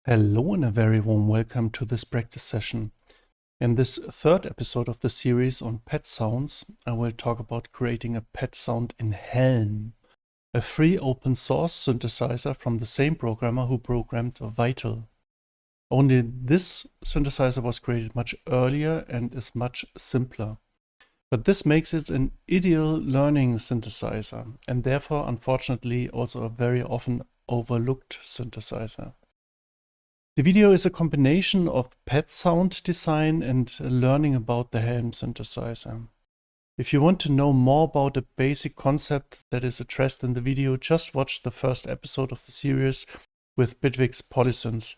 Hello and a very warm welcome to this practice session. In this third episode of the series on pet sounds, I will talk about creating a pet sound in Helm, a free open source synthesizer from the same programmer who programmed Vital. Only this synthesizer was created much earlier and is much simpler. But this makes it an ideal learning synthesizer and therefore unfortunately also a very often overlooked synthesizer. The video is a combination of pet sound design and learning about the Helm synthesizer. If you want to know more about the basic concept that is addressed in the video, just watch the first episode of the series with Bitwig's polysynths.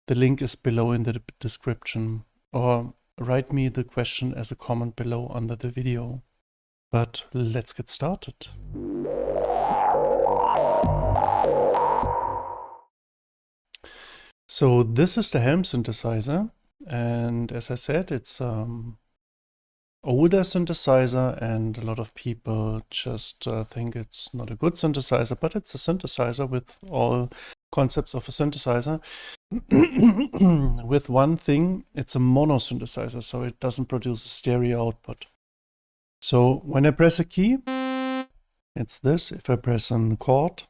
The link is below in the description, or write me the question as a comment below under the video. But let's get started. So this is the Helm synthesizer, and as I said, it's older synthesizer, and a lot of people just think it's not a good synthesizer, but it's a synthesizer with all concepts of a synthesizer. With one thing, it's a mono synthesizer, so it doesn't produce a stereo output. So when I press a key, it's this. If I press a chord,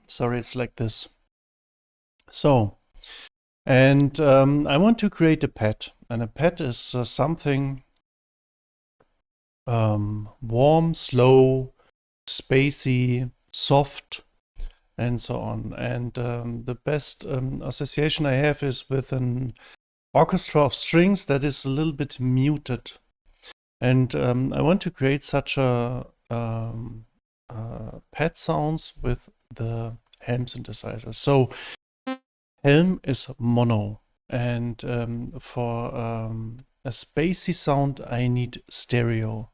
sorry, it's like this. So, and I want to create a pet, and a pet is something warm, slow, spacey, soft, and so on. And the best association I have is with an orchestra of strings that is a little bit muted. And I want to create such a pet sounds with the Helm synthesizer. So Helm is mono, and for a spacey sound I need stereo.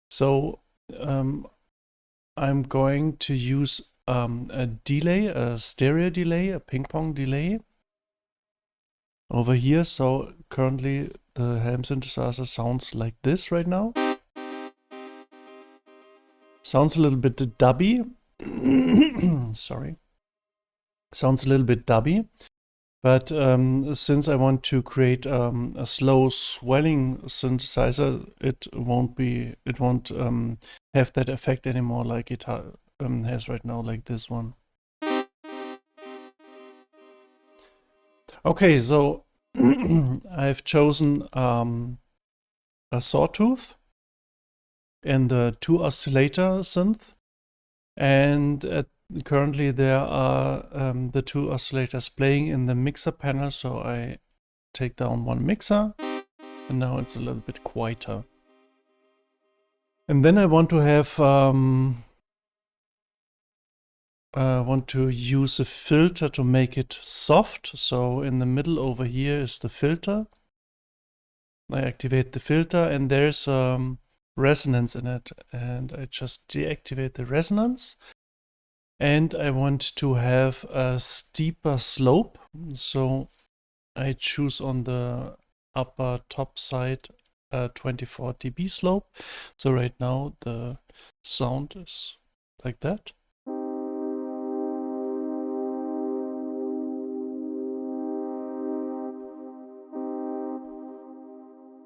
So I'm going to use a delay, a stereo delay, a ping pong delay over here. So currently the Helm synthesizer sounds like this right now. Sounds a little bit dubby. Sorry. Sounds a little bit dubby. But since I want to create a slow swelling synthesizer, it won't have that effect anymore like it has right now, like this one. Okay, so I've chosen a sawtooth and the 2 oscillator synth, and currently there are the 2 oscillators playing in the mixer panel, so I take down one mixer and now it's a little bit quieter. And then I want to have want to use a filter to make it soft. So in the middle over here is the filter. I activate the filter and there's resonance in it, and I just deactivate the resonance. And I want to have a steeper slope, so I choose on the upper top side a 24 dB slope. So right now the sound is like that.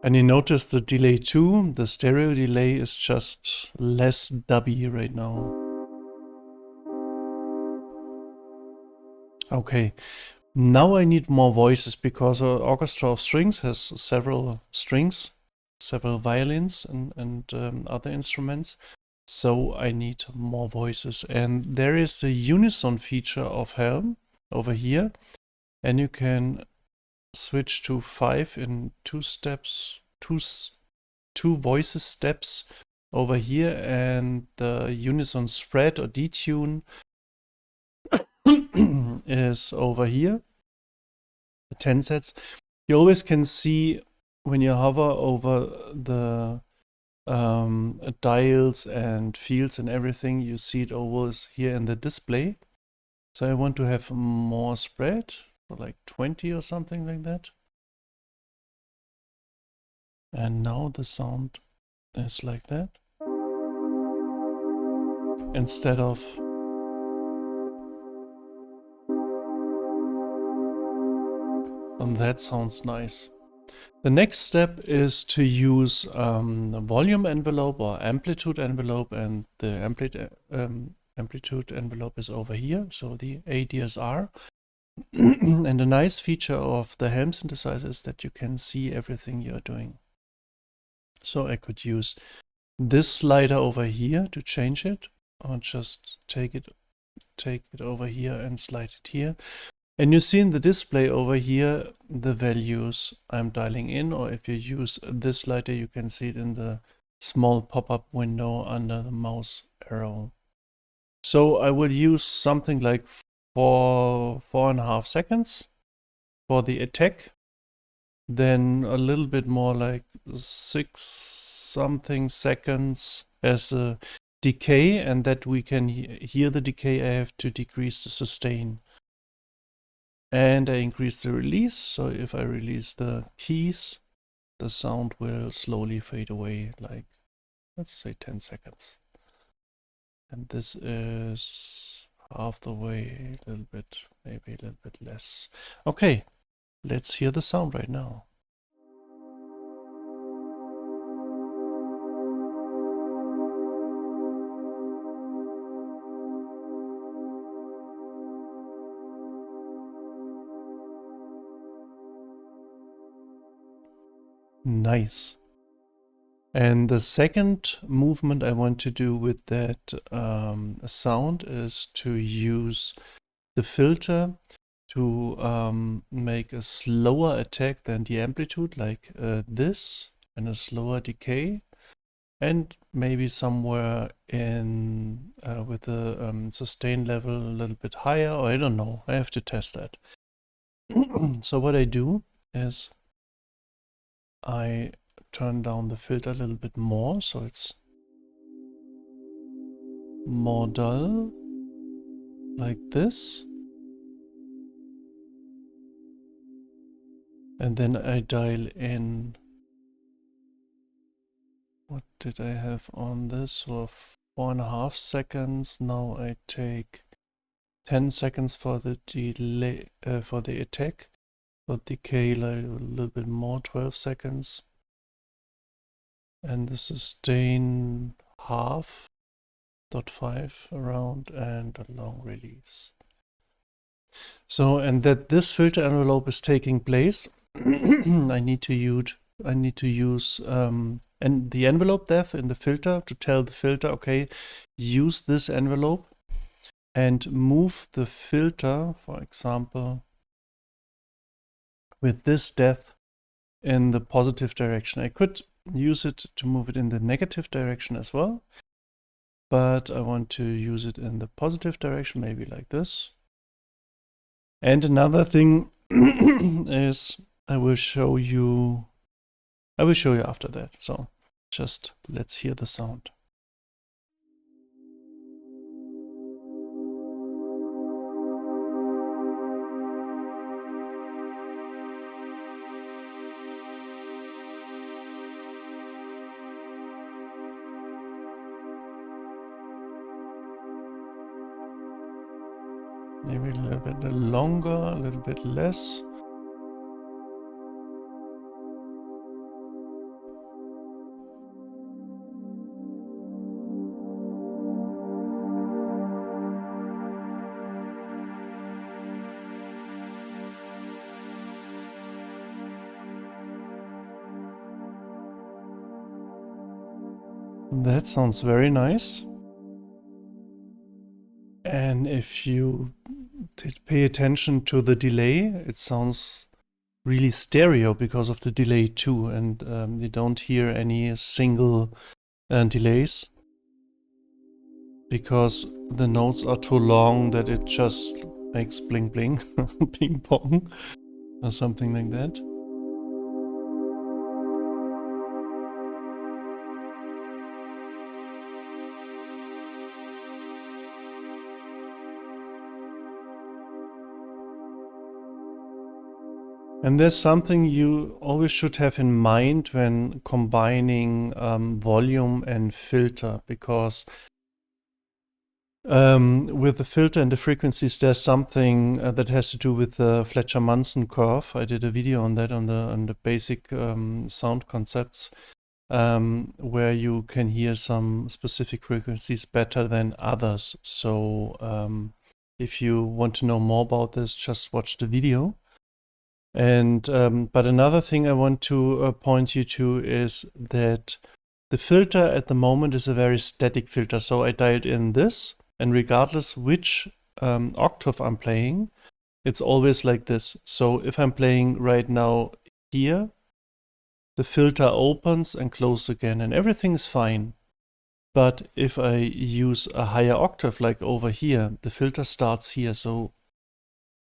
And you notice the delay too, the stereo delay is just less dubby right now. Okay, now I need more voices because an orchestra of strings has several strings, several violins and other instruments. So I need more voices. And there is the Unison feature of Helm over here. And you can switch to 5 in 2 steps, two voices steps over here, and the Unison spread or detune is over here, the 10 sets. You always can see when you hover over the dials and fields and everything, you see it always here in the display. So I want to have more spread, like 20 or something like that. And now the sound is like that. Instead of And that sounds nice. The next step is to use the volume envelope or amplitude envelope, and the amplitude envelope is over here, so the ADSR. And a nice feature of the Helm synthesizer is that you can see everything you're doing. So I could use this slider over here to change it, or just take it over here and slide it here. And you see in the display over here the values I'm dialing in, or if you use this slider, you can see it in the small pop-up window under the mouse arrow. So I will use something like 4.5 seconds for the attack, then a little bit more like 6 something seconds as a decay, and that we can hear the decay. I have to decrease the sustain. And I increase the release, so if I release the keys, the sound will slowly fade away, like, let's say 10 seconds. And this is half the way, a little bit, maybe a little bit less. Okay, let's hear the sound right now. Nice. And the second movement I want to do with that sound is to use the filter to make a slower attack than the amplitude, like this, and a slower decay, and maybe somewhere in with the sustain level a little bit higher, or I don't know, I have to test that. So what I do is I turn down the filter a little bit more, so it's more dull, like this. And then I dial in, what did I have on this? For 4.5 seconds. Now I take 10 seconds for the delay, for the attack. For decay, like a little bit more, 12 seconds. And the sustain half, 0.5 around, and a long release. So, and that this filter envelope is taking place, I need to use and the envelope depth in the filter to tell the filter, okay, use this envelope and move the filter, for example, with this depth in the positive direction. I could use it to move it in the negative direction as well, but I want to use it in the positive direction, maybe like this. And another thing is I will show you after that. So just let's hear the sound. Maybe a little bit longer, a little bit less. That sounds very nice. And if you pay attention to the delay, it sounds really stereo because of the delay too, and you don't hear any single delays because the notes are too long that it just makes bling bling, ping pong, or something like that. And there's something you always should have in mind when combining volume and filter, because With the filter and the frequencies, there's something that has to do with the Fletcher-Munson curve. I did a video on that, on the basic sound concepts, where you can hear some specific frequencies better than others. So if you want to know more about this, just watch the video. And but another thing I want to point you to is that the filter at the moment is a very static filter. So I dialed in this, and regardless which octave I'm playing, it's always like this. So if I'm playing right now here, the filter opens and closes again, and everything is fine. But if I use a higher octave, like over here, the filter starts here. So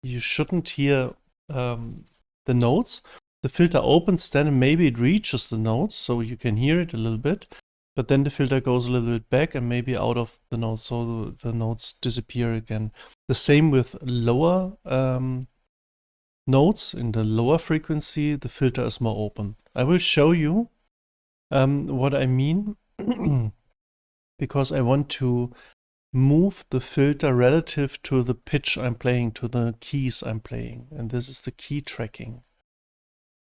you shouldn't hear the notes. The filter opens then, and maybe it reaches the notes, so you can hear it a little bit. But then the filter goes a little bit back and maybe out of the notes, so the notes disappear again. The same with lower notes. In the lower frequency, the filter is more open. I will show you what I mean because I want to move the filter relative to the pitch I'm playing, to the keys I'm playing. And this is the key tracking.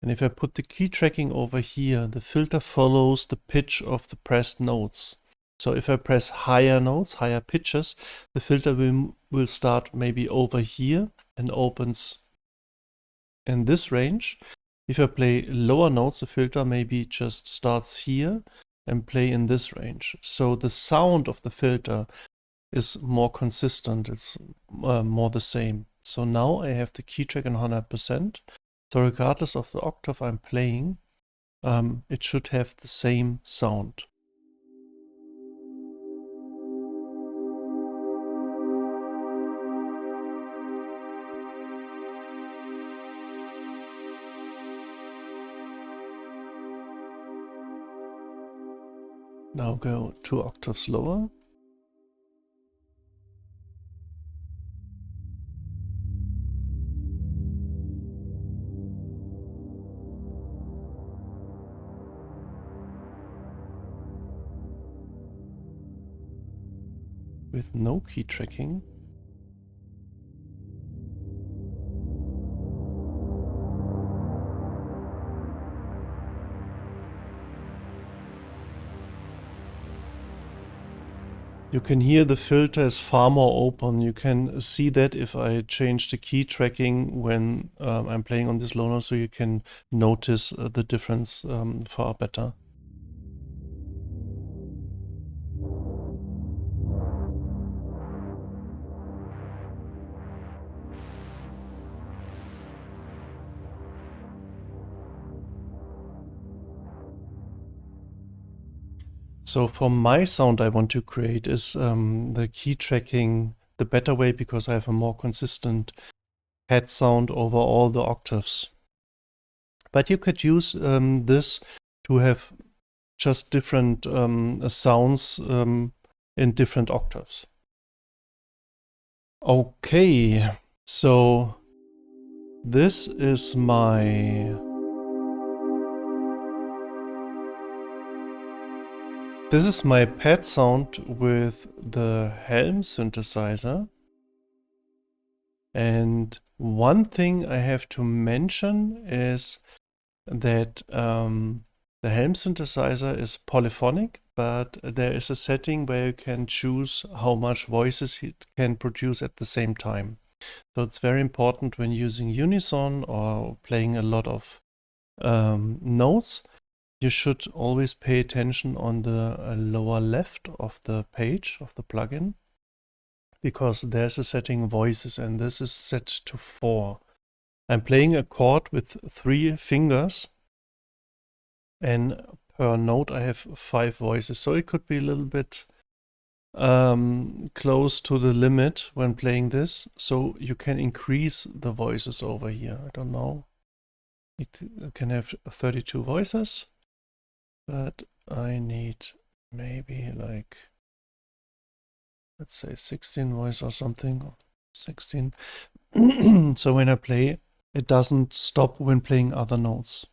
And if I put the key tracking over here, the filter follows the pitch of the pressed notes. So if I press higher notes, higher pitches, the filter will start maybe over here and opens in this range. If I play lower notes, the filter maybe just starts here and play in this range. So the sound of the filter is more consistent, it's more the same. So now I have the key track on 100%. So regardless of the octave I'm playing, it should have the same sound. Now go 2 octaves lower. With no key tracking. You can hear the filter is far more open. You can see that if I change the key tracking when I'm playing on this low note, so you can notice the difference far better. So for my sound I want to create is the key tracking the better way, because I have a more consistent head sound over all the octaves. But you could use this to have just different sounds in different octaves. Okay, so this is my pad sound with the Helm synthesizer. And one thing I have to mention is that the Helm synthesizer is polyphonic, but there is a setting where you can choose how much voices it can produce at the same time. So it's very important when using Unison or playing a lot of notes. You should always pay attention on the lower left of the page of the plugin, because there's a setting voices, and this is set to 4. I'm playing a chord with 3 fingers, and per note I have 5 voices, so it could be a little bit close to the limit when playing this. So you can increase the voices over here. I don't know, it can have 32 voices. But I need maybe like, let's say 16 voice or something, 16. So when I play, it doesn't stop when playing other notes.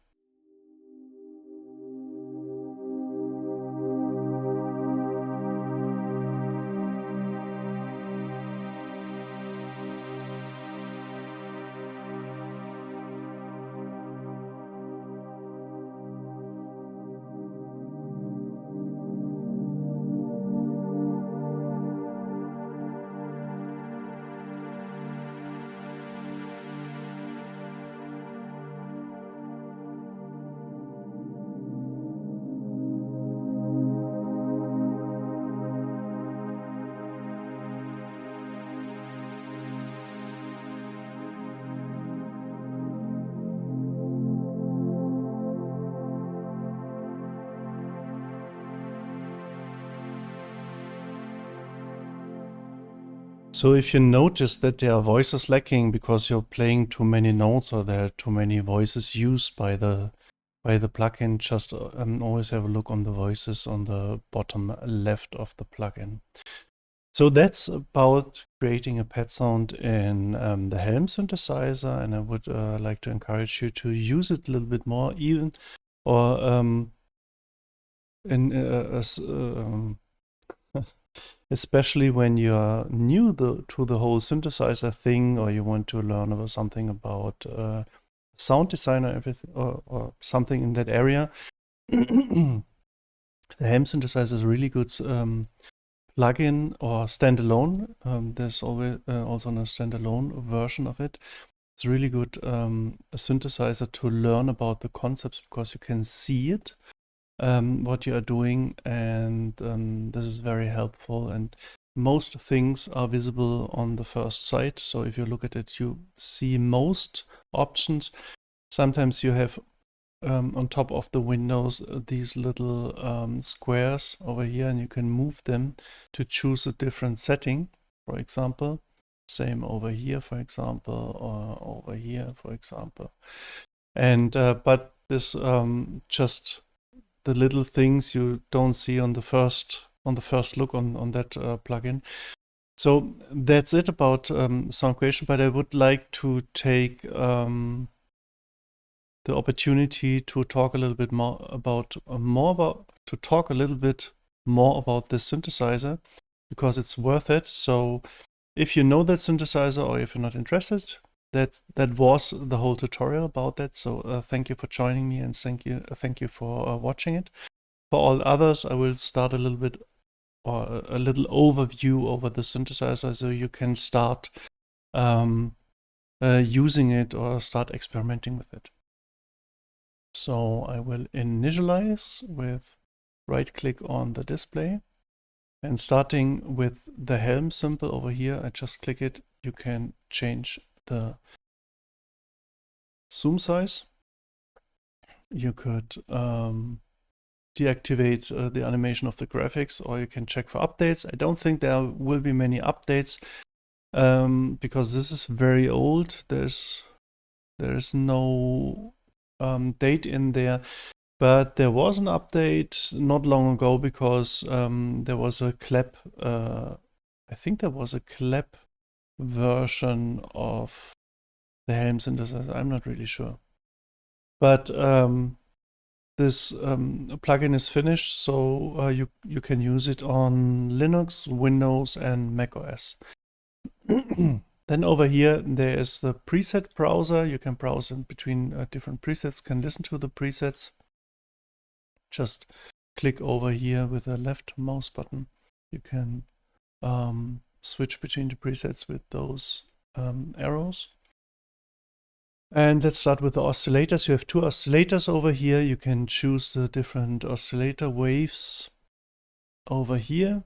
So if you notice that there are voices lacking because you're playing too many notes or there are too many voices used by the plugin, just always have a look on the voices on the bottom left of the plugin. So that's about creating a pad sound in the Helm synthesizer, and I would like to encourage you to use it a little bit more, even or especially when you are new to the whole synthesizer thing, or you want to learn about something about sound design or everything, or something in that area. The Helm synthesizer is a really good plugin or standalone. There's always also a standalone version of it. It's a really good a synthesizer to learn about the concepts because you can see it, what you are doing, and this is very helpful. And most things are visible on the first sight. So if you look at it, you see most options. Sometimes you have on top of the windows these little squares over here, and you can move them to choose a different setting, for example. Same over here, for example, or over here, for example. And but this just the little things you don't see on the first look on that plugin. So that's it about sound creation. But I would like to take the opportunity to talk a little bit more about this synthesizer, because it's worth it. So if you know that synthesizer, or if you're not interested, that was the whole tutorial about that. So thank you for joining me, and thank you for watching it. For all others, I will start a little bit or a little overview over the synthesizer, so you can start using it or start experimenting with it. So I will initialize with right-click on the display, and starting with the Helm symbol over here, I just click it. You can change the zoom size. You could deactivate the animation of the graphics, or you can check for updates. I don't think there will be many updates because this is very old. There's no date in there, but there was an update not long ago because there was a clap. I think there was a clap version of the Helm synthesizer. I'm not really sure, but this plugin is finished, so you can use it on Linux, Windows, and Mac OS. Then over here, there is the preset browser. You can browse in between different presets, can listen to the presets. Just click over here with the left mouse button. You can switch between the presets with those arrows. And let's start with the oscillators. You have two oscillators over here. You can choose the different oscillator waves over here,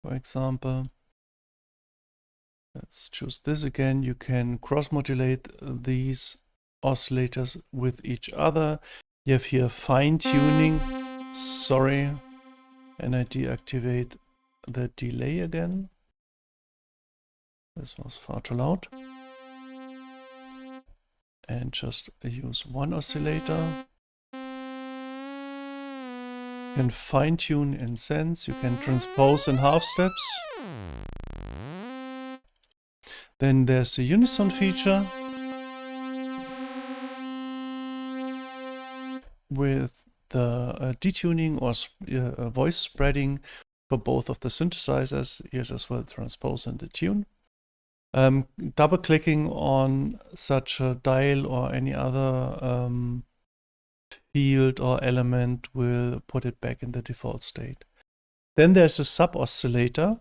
for example. Let's choose this again. You can cross-modulate these oscillators with each other. You have here fine-tuning. Sorry. And I deactivate the delay again. This was far too loud. And just use one oscillator. You can fine-tune in sense. You can transpose in half steps. Then there's the Unison feature with the detuning or voice spreading for both of the synthesizers. Here's as well transpose and detune. Double clicking on such a dial or any other field or element will put it back in the default state. Then there's a sub oscillator.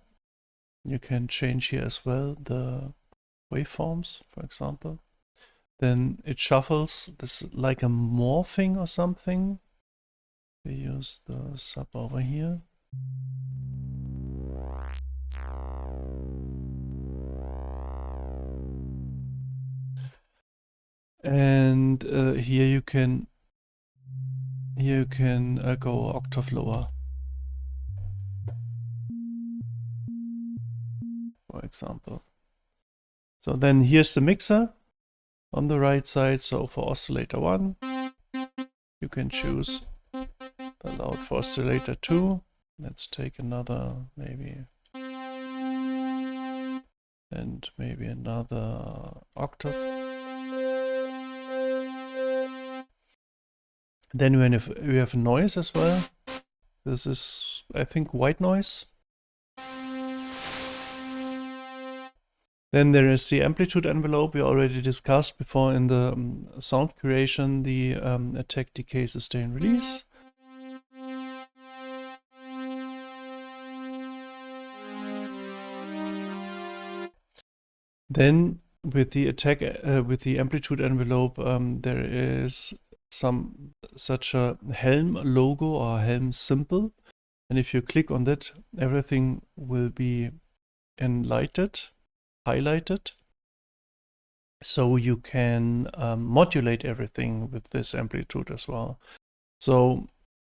You can change here as well the waveforms, for example. Then it shuffles. This is like a morphing or something. We use the sub over here. And here you can go octave lower, for example. So then here's the mixer on the right side. So for oscillator 1, you can choose the loud for oscillator 2. Let's take another maybe, and maybe another octave. Then we have noise as well. This is, I think, white noise. Then there is the amplitude envelope we already discussed before in the sound creation, the attack, decay, sustain, release. Then with the attack, with the amplitude envelope, there is such a Helm logo or Helm symbol, and if you click on that, everything will be highlighted, so you can modulate everything with this amplitude as well. So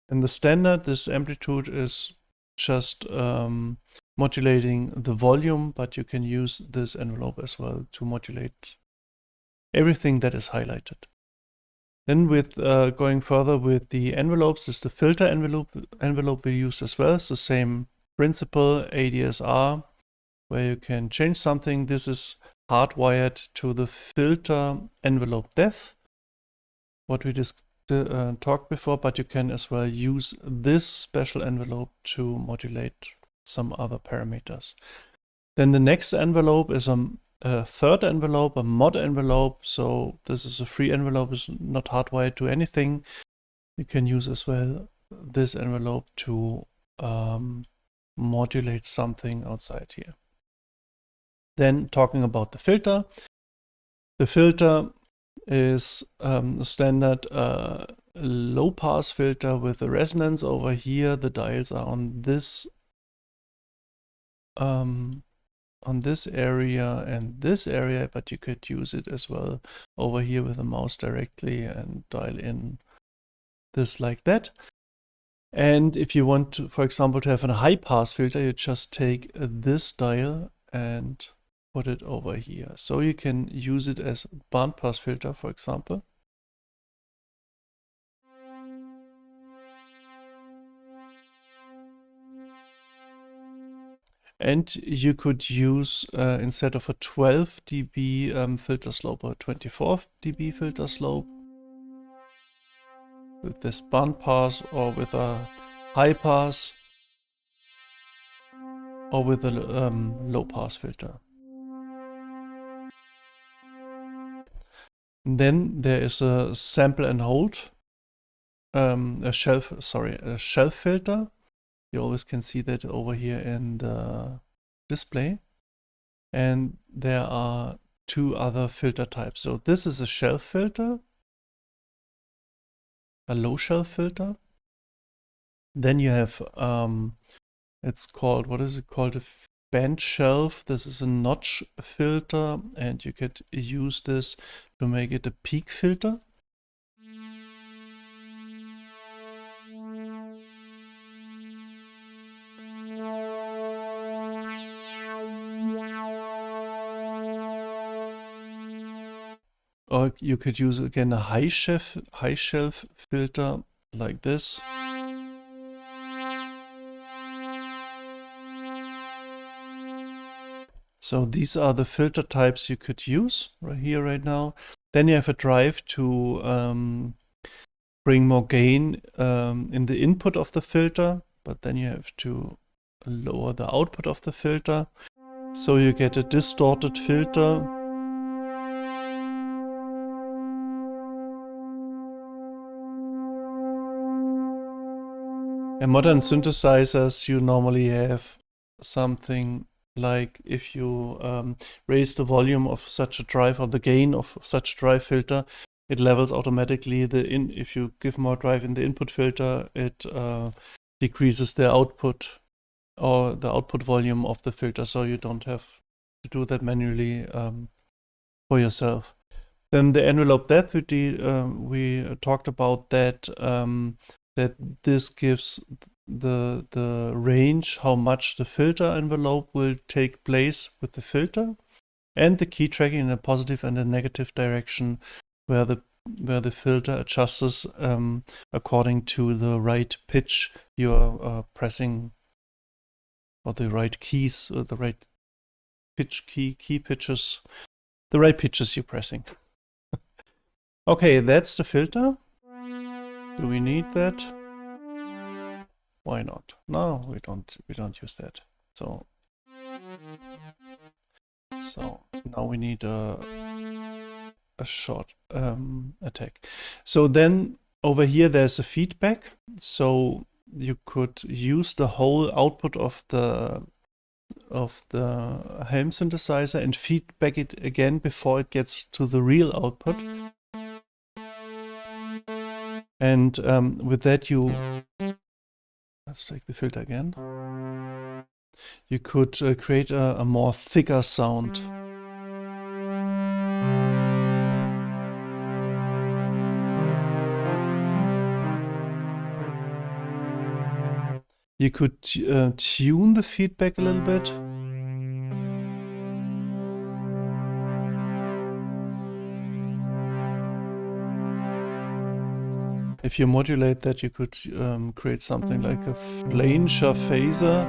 in the standard, this amplitude is just modulating the volume, but you can use this envelope as well to modulate everything that is highlighted. Then with going further with the envelopes, is the filter envelope we use as well. It's the same principle, ADSR, where you can change something. This is hardwired to the filter envelope depth, what we just talked before, but you can as well use this special envelope to modulate some other parameters. Then the next envelope is a third envelope, a mod envelope. So this is a free envelope, it's not hardwired to anything. You can use as well this envelope to modulate something outside here. Then talking about the filter. The filter is a standard low pass filter with a resonance over here. The dials are on this area and this area, but you could use it as well over here with the mouse directly and dial in this like that. And if you want to, for example, to have a high pass filter, you just take this dial and put it over here. So you can use it as band pass filter, for example. And you could use, instead of a 12 dB filter slope, a 24 dB filter slope with this band pass, or with a high pass, or with a low pass filter. And then there is a sample and hold, a shelf filter. You always can see that over here in the display. And there are two other filter types. So this is a shelf filter, a low shelf filter. Then you have, it's called, what is it called? A band shelf. This is a notch filter, and you could use this to make it a peak filter. Or you could use again a high shelf filter like this. So these are the filter types you could use right here, right now. Then you have a drive to bring more gain in the input of the filter, but then you have to lower the output of the filter. So you get a distorted filter. In modern synthesizers, you normally have something like, if you raise the volume of such a drive, or the gain of such a drive filter, it levels automatically if you give more drive in the input filter, it decreases the output, or the output volume of the filter, so you don't have to do that manually for yourself. Then the envelope depth, we talked about that, that this gives the range, how much the filter envelope will take place with the filter, and the key tracking in a positive and a negative direction, where the filter adjusts according to the right pitch you are pressing, or the right keys, or the right pitch key pitches, the right pitches you're pressing. Okay, that's the filter. Do we need that? Why not? No, we don't use that. So now we need a short attack. So then over here there's a feedback. So you could use the whole output of the Helm synthesizer and feedback it again before it gets to the real output. And with that let's take the filter again. You could create a more thicker sound. You could tune the feedback a little bit. If you modulate that, you could create something like a flanger phaser.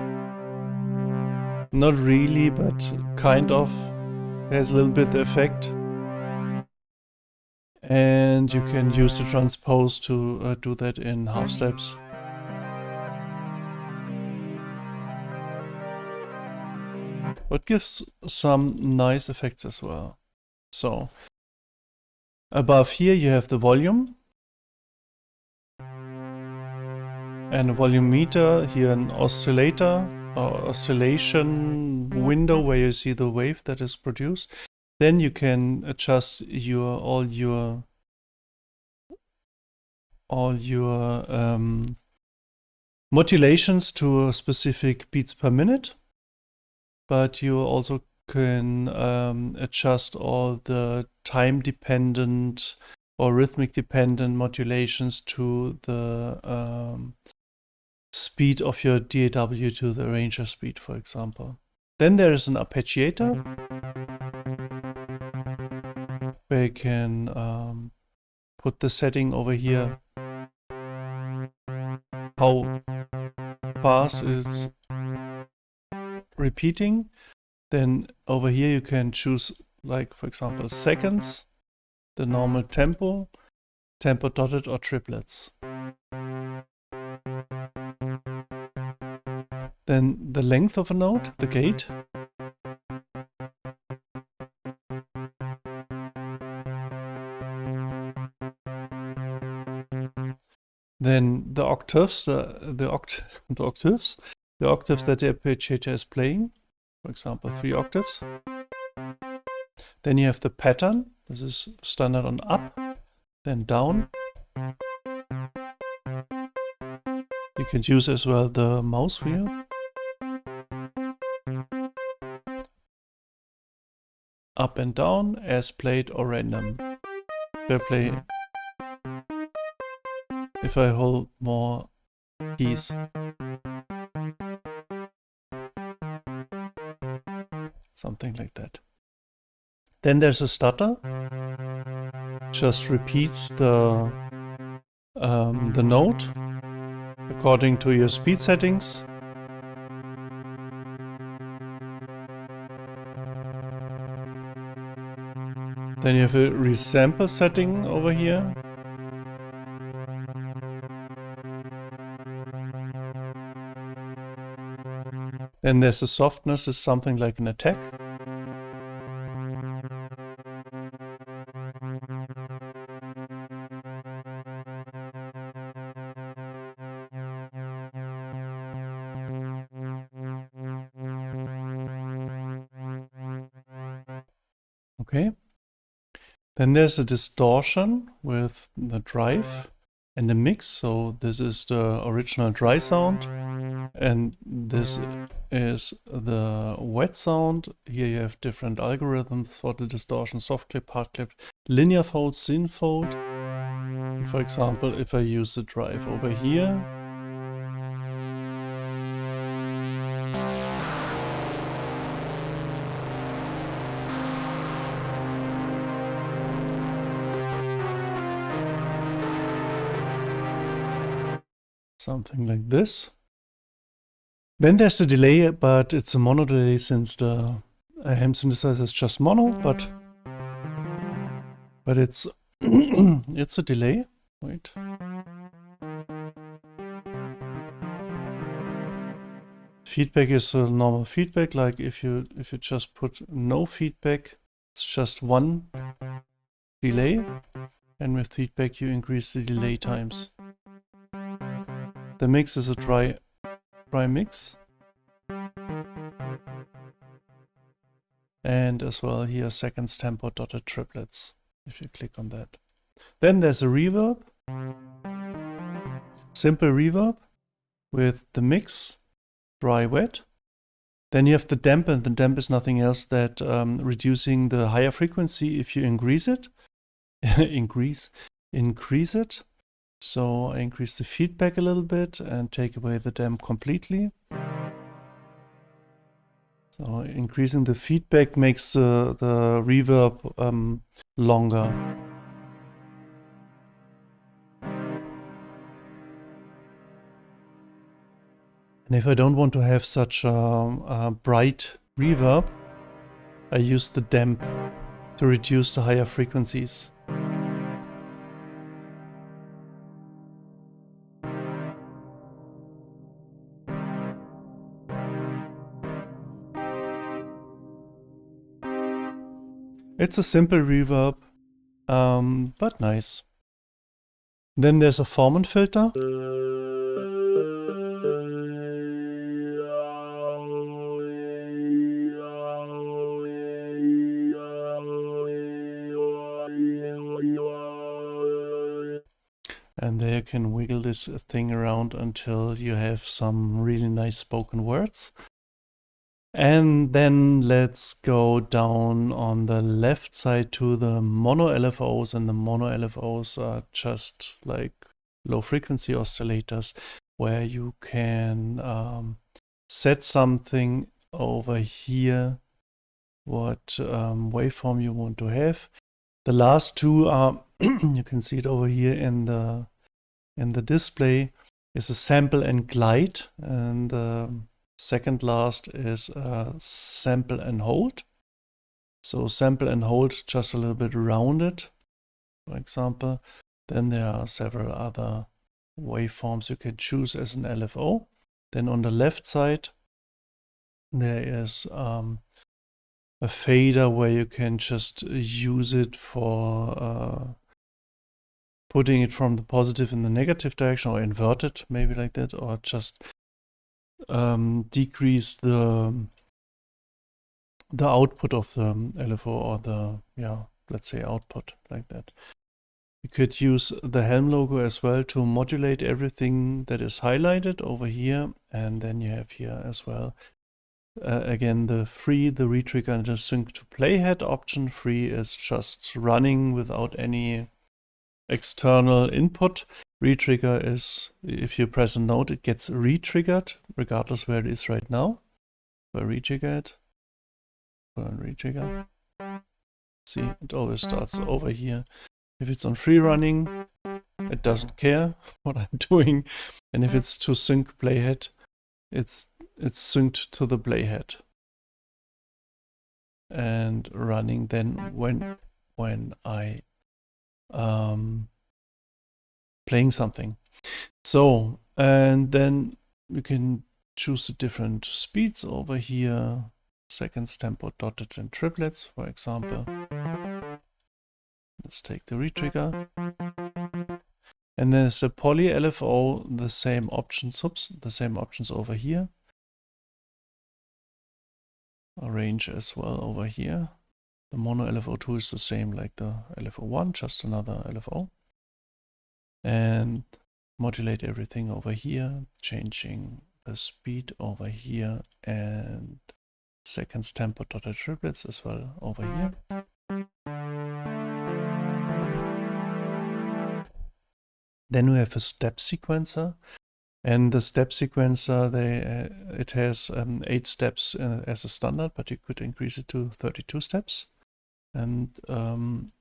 Not really, but kind of. Has a little bit the effect. And you can use the transpose to do that in half steps. But gives some nice effects as well. So above here you have the volume. And a volume meter, here an oscillator or oscillation window where you see the wave that is produced. Then you can adjust all your modulations to specific beats per minute. But you also can adjust all the time-dependent or rhythmic-dependent modulations to the speed of your DAW, to the arranger speed, for example. Then there is an Arpeggiator, where you can put the setting over here, how fast it's repeating. Then over here you can choose, like for example, seconds, the normal tempo, tempo dotted or triplets. Then the length of a note, the gate. Then the octaves, the octaves that the Arpeggiator is playing, for example, 3 octaves. Then you have the pattern. This is standard on up, then down. You can use as well the mouse wheel. Up and down, as played or random. If I hold more keys. Something like that. Then there's a stutter. Just repeats the note according to your speed settings. Then you have a resample setting over here. Then there's a softness, is something like an attack. Okay. Then there's a distortion with the drive and the mix. So this is the original dry sound. And this is the wet sound. Here you have different algorithms for the distortion, soft clip, hard clip, linear fold, thin fold. For example, if I use the drive over here, something like this. Then there's the delay, but it's a mono delay since the Helm synthesizer is just mono, but it's it's a delay. Wait. Feedback is a normal feedback, like if you just put no feedback, it's just one delay, and with feedback you increase the delay times. The mix is a dry mix. And as well here seconds tempo dotted triplets, if you click on that. Then there's a reverb, simple reverb with the mix, dry wet. Then you have the damp, and the damp is nothing else that reducing the higher frequency if you increase it. increase it. So I increase the feedback a little bit and take away the damp completely. So increasing the feedback makes the reverb longer. And if I don't want to have such a bright reverb, I use the damp to reduce the higher frequencies. It's a simple reverb, but nice. Then there's a Formant filter. And there you can wiggle this thing around until you have some really nice spoken words. And then let's go down on the left side to the mono LFOs, and the mono LFOs are just like low frequency oscillators where you can set something over here, what waveform you want to have. The last two are, you can see it over here in the display, is a sample and glide, and the second last is sample and hold. So sample and hold just a little bit rounded, for example. Then there are several other waveforms you can choose as an LFO. Then on the left side there is a fader where you can just use it for putting it from the positive in the negative direction, or invert it, maybe like that, or just decrease the output of the LFO, or the, let's say output, like that. You could use the Helm logo as well to modulate everything that is highlighted over here, and then you have here as well again the free, the retrigger, and the sync to playhead option. Free is just running without any external input. Retrigger is, if you press a note, it gets retriggered regardless where it is right now. So I retrigger it. Put on retrigger. See, it always starts over here. If it's on free running, it doesn't care what I'm doing. And if it's to sync playhead, it's synced to the playhead and running then when I playing something. So, and then you can choose the different speeds over here. Seconds, tempo, dotted, and triplets, for example. Let's take the retrigger. And there's a poly LFO, the same options, the same options over here. A range as well over here. The mono LFO2 is the same like the LFO1, just another LFO. And modulate everything over here, changing the speed over here, and seconds, tempo, dotted, triplets as well over here. Then we have a step sequencer, and the step sequencer, it has 8 steps as a standard, but you could increase it to 32 steps. And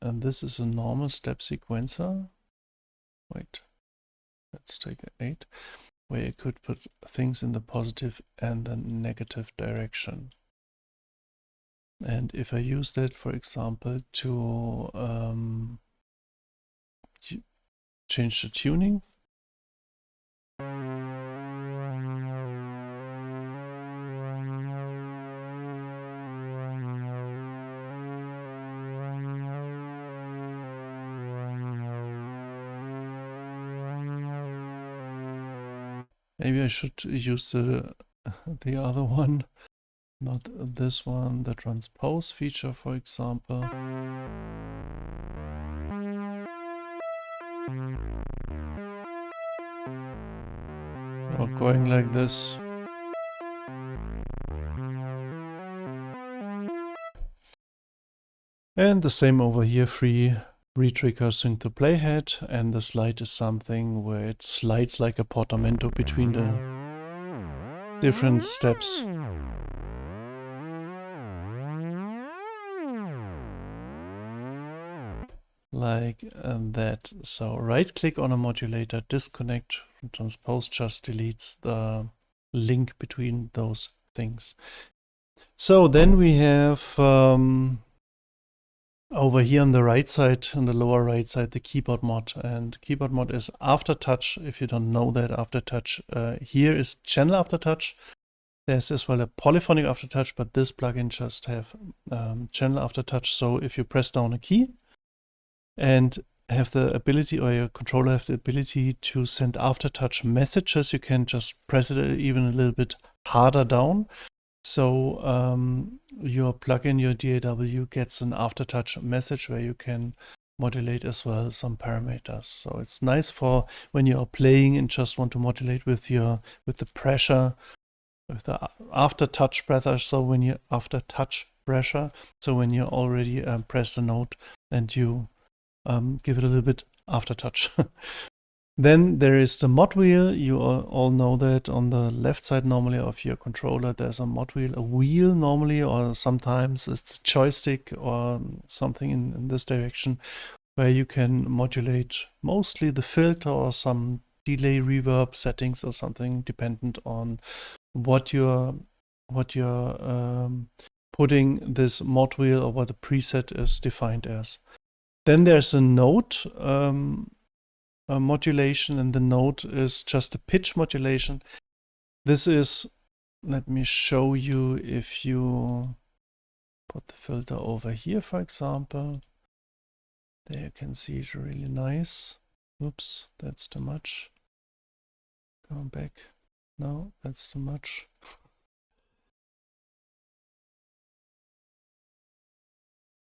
this is a normal step sequencer. Wait, let's take 8. where you could put things in the positive and the negative direction. And if I use that, for example, to change the tuning, maybe I should use the other one, not this one, the transpose feature, for example. Or going like this. And the same over here, free retrigger sync to playhead, and the slide is something where it slides like a portamento between the different steps. Like that. So right click on a modulator, disconnect from transpose, just deletes the link between those things. So then we have over here on the right side, on the lower right side, the keyboard mod. And keyboard mod is aftertouch. If you don't know that, aftertouch, here is channel aftertouch. There's as well a polyphonic aftertouch, but this plugin just have channel aftertouch. So if you press down a key and have the ability, or your controller have the ability to send aftertouch messages, you can just press it even a little bit harder down. So your plugin, your DAW, gets an aftertouch message where you can modulate as well some parameters. So it's nice for when you are playing and just want to modulate with the pressure, with the aftertouch pressure. So when you aftertouch pressure, so when you already press the note and you give it a little bit aftertouch. Then there is the Modwheel. You all know that on the left side normally of your controller there's a Modwheel, a wheel normally, or sometimes it's a joystick or something in this direction, where you can modulate mostly the filter or some delay reverb settings or something, dependent on what you're putting this Modwheel, or what the preset is defined as. Then there's a note modulation, and the note is just a pitch modulation. This is, let me show you, if you put the filter over here, for example, there you can see it really nice. Oops, that's too much. Going back. No, that's too much.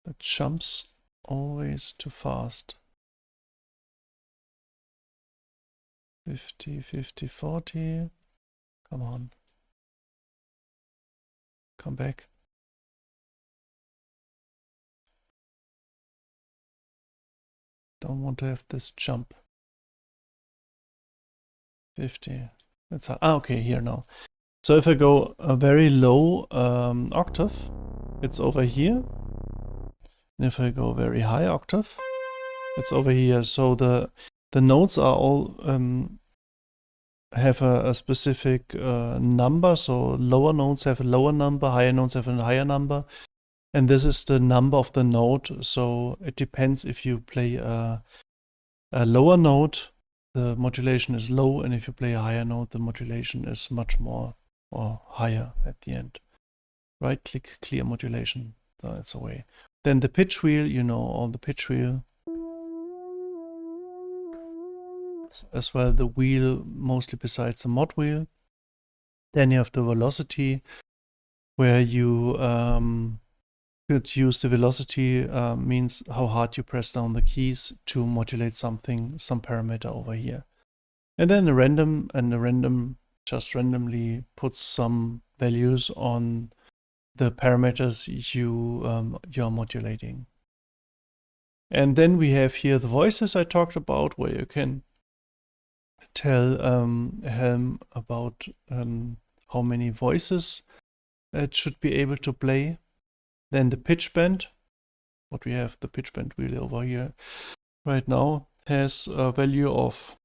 That jumps always too fast. 50, 50, 40. Come on. Come back. Don't want to have this jump. 50. That's okay, here now. So if I go a very low octave, it's over here. And if I go a very high octave, it's over here. So the notes are all have a specific number. So lower notes have a lower number, higher notes have a higher number. And this is the number of the note. So it depends. If you play a lower note, the modulation is low. And if you play a higher note, the modulation is much more or higher at the end. Right click, clear modulation. So that's away. Then the pitch wheel, you know, all the pitch wheel. As well the wheel, mostly besides the mod wheel. Then you have the velocity, where you could use the velocity, means how hard you press down the keys to modulate something, some parameter over here. And then the random just randomly puts some values on the parameters you're modulating. And then we have here the voices I talked about, where you can tell Helm about how many voices it should be able to play. Then the Pitchbend, what we have, the Pitchbend wheel over here right now, has a value of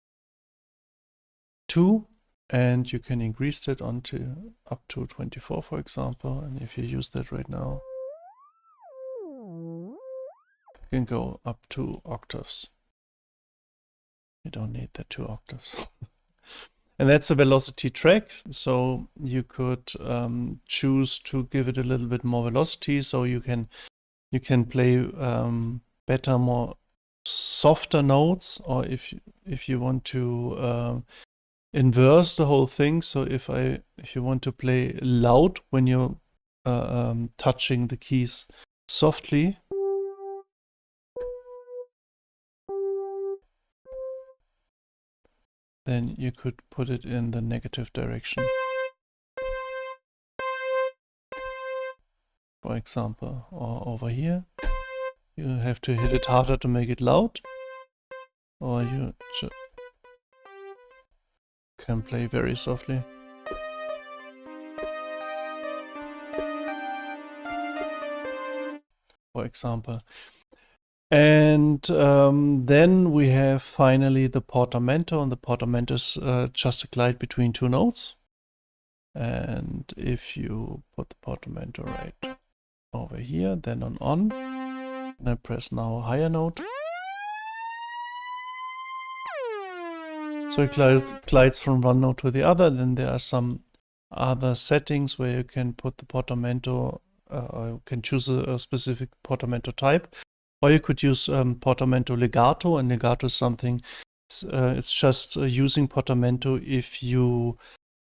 2. And you can increase that onto up to 24, for example. And if you use that right now, you can go up 2 octaves. You don't need the 2 octaves. And that's a velocity track, so you could choose to give it a little bit more velocity, so you can play better, more softer notes, or if you want to inverse the whole thing. So if you want to play loud when you're touching the keys softly, then you could put it in the negative direction. For example, or over here, you have to hit it harder to make it loud, or you can play very softly. For example. And then we have finally the Portamento, and the Portamento is just a glide between 2 notes. And if you put the Portamento right over here, then on, and I press now a higher note. So it glides from one note to the other. Then there are some other settings where you can put the Portamento, you can choose a specific Portamento type. Or you could use Portamento legato, and legato is something, it's just using Portamento if you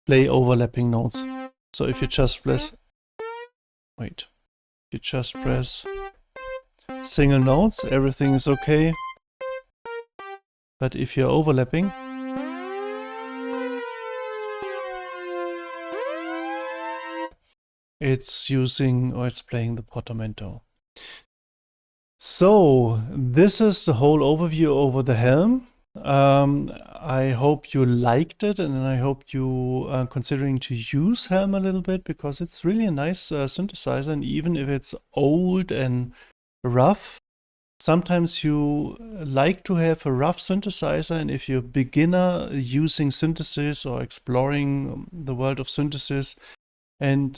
play overlapping notes. So if you just press, single notes, everything is okay. But if you're overlapping, it's playing the Portamento. So this is the whole overview over the Helm. I hope you liked it, and I hope you are considering to use Helm a little bit, because it's really a nice synthesizer. And even if it's old and rough, sometimes you like to have a rough synthesizer. And if you're a beginner using synthesis or exploring the world of synthesis, and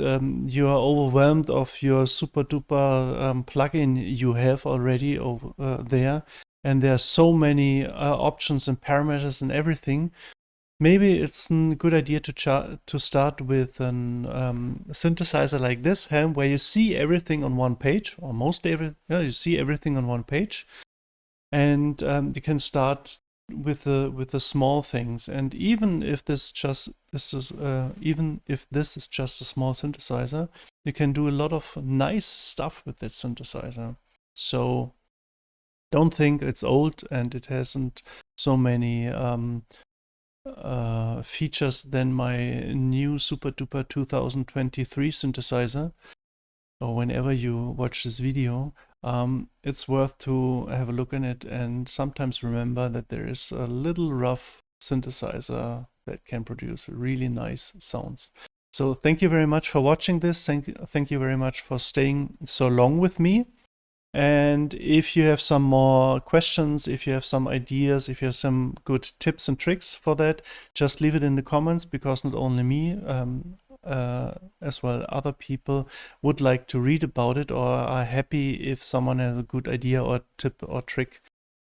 you are overwhelmed of your super duper plugin you have already over there, and there are so many options and parameters and everything, maybe it's a good idea to start with a synthesizer like this, Helm, where you see everything on one page, or mostly you see everything on one page, and you can start with the small things. And even if this is just a small synthesizer, you can do a lot of nice stuff with that synthesizer. So don't think it's old and it hasn't so many features than my new super duper 2023 synthesizer. Or whenever you watch this video, it's worth to have a look in it, and sometimes remember that there is a little rough synthesizer that can produce really nice sounds. So thank you very much for watching this. Thank you very much for staying so long with me. And if you have some more questions, if you have some ideas, if you have some good tips and tricks for that, just leave it in the comments, because not only me, as well other people would like to read about it, or are happy if someone has a good idea or tip or trick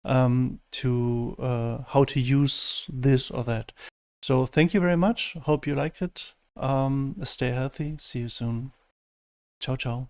to how to use this or that. So thank you very much. Hope you liked it. Stay healthy. See you soon. Ciao, ciao.